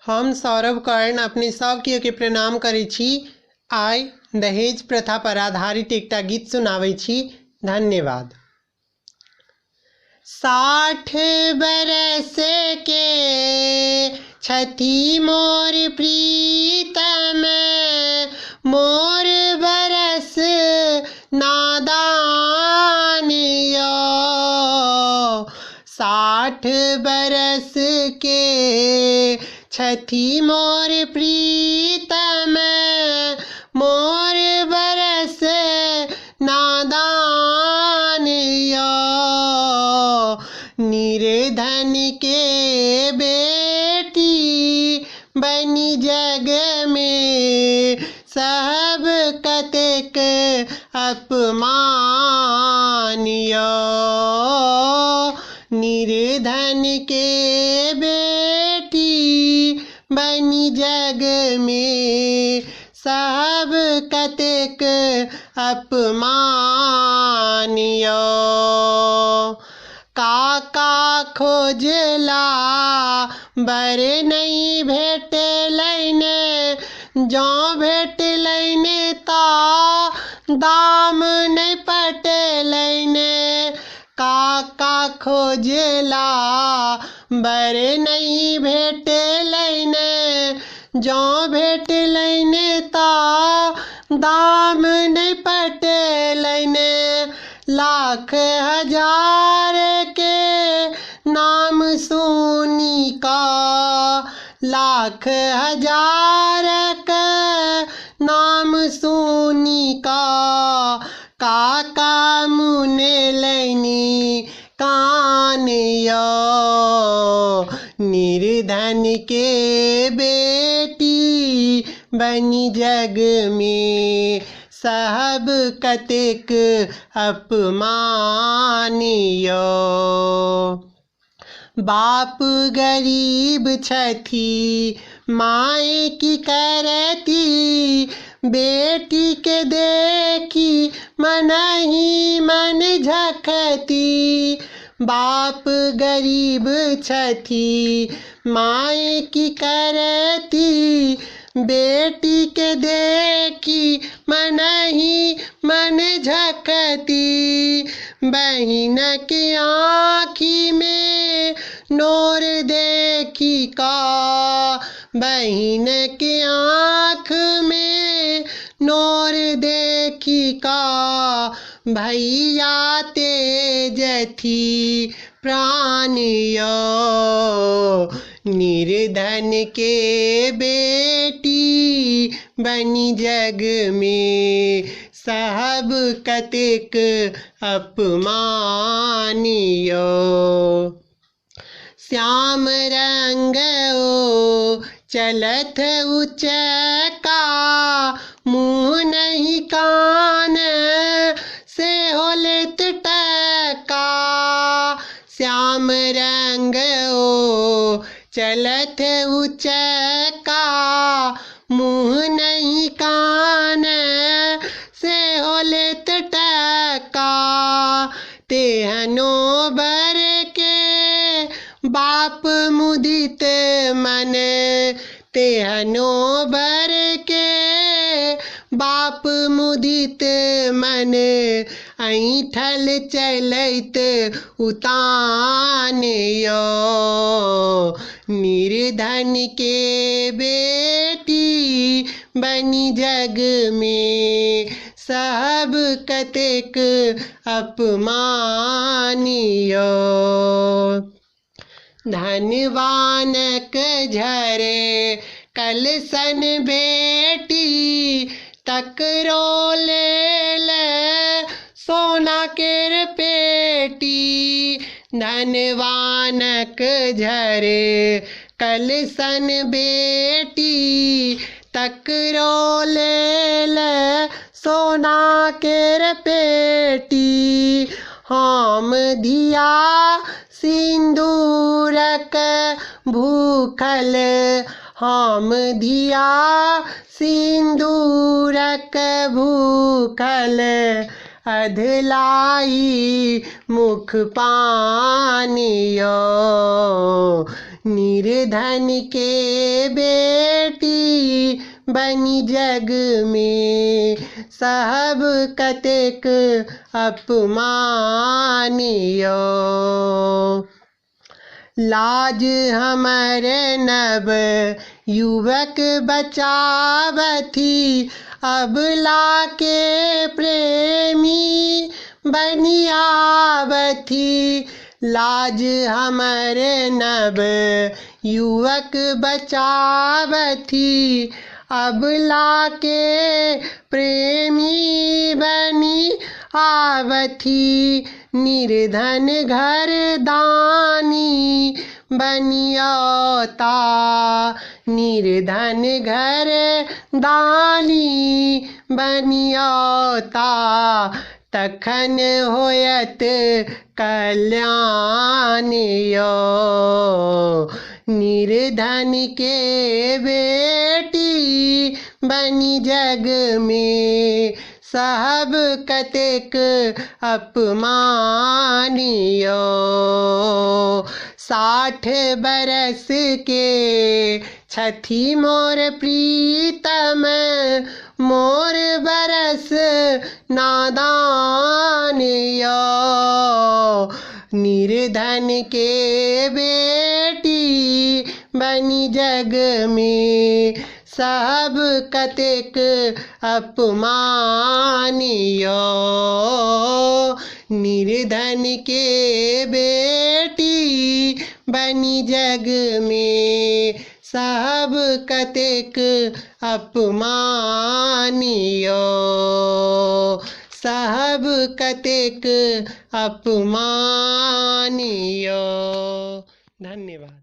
हम सौरभ कर्ण अपने सब केओ के प्रणाम करै छी। आइ दहेज प्रथा पर आधारित एकटा गीत सुनाबै छी। धन्यवाद। 60 बरस के छथि मोर प्रीतम, मोर बरस नादान यो। 60 बरस के छथि मोर प्रीतम, मोर बरस नादान यो। निर्धन के बेटी बनी जग में, सब कतेक अपमान यो। निर्धन के बेटी बनी जग में, सब कतेक अपमान यो। काका खोजला बर नहीं भेटलैन, जँ भेटलैन ता दाम नहीं पटलैन। काका खोजला बर नहीं भेटलैन, जँ भेटलैन ता दाम नहीं पटलैन। लाख हजार के नाम सुनी का, लाख हजार का नाम सुनी का, काका मुने लैनी कान यो। निर्धन के बेटी बनी जग में, सब कतेक अपमान यो। बाप गरीब छथि माए की करती, बेटी के देखी मनहि मन झखती। बाप गरीब छथि माए की करती, बेटी के देखी मनहि मन झखती। बहिन के आँखी में नोर देखी का, बहिन के आँख में नोर देखी का। भैया तेजथी प्राण यो। निर्धन के बेटी बनी जग में, सब कतेक अपमान यो। श्याम रंग ओ चलत उचका, मुँह नहीं कान से हो लेत टका। श्याम रंग ओ चलत उचका, मुँह नहीं कान से हो लेत टका। तेहनो बर के बाप मुदित मन, तेहनो बर के बाप मुदित मन। ऐठल चलैत उतान यो। निर्धन के बेटी बनी जग में, सब कतेक अपमान यो। धनवानक झरे कलसन बेटी, तकरो लेल सोना केर पेटी। धनवानक झरे कलसन बेटी, तकरो लेल सोना केर पेटी। हम धिया सिंदूरक भूखल, हम धिया सिंदूरक भूखल। अधलाई मुख पान यो। निर्धन के बेटी बनी जग में, सब कतेक अपमानियो। लाज हमरे नव युवक बचावथी, अबला के प्रेमी बनियावथी। लाज हमरे नव युवक बचावथी, अबला के प्रेमी बनी आवथी। निर्धन घर दानी बनियोता, निर्धन घर दानी बनियोता। तखन होयत कल्याण यो, निर्धन के बेटी बनी जग में, सब कतेक अपमानियो। 60 बरस के छथी मोर प्रीतम, मोर बरस नादान यो। निर्धन के बेटी बनी जग में, सब कतेक अपमानियो। निर्धन के बेटी बनी जग में, सब कतेक अपमानियो। सब कतेक अपमानियो। धन्यवाद।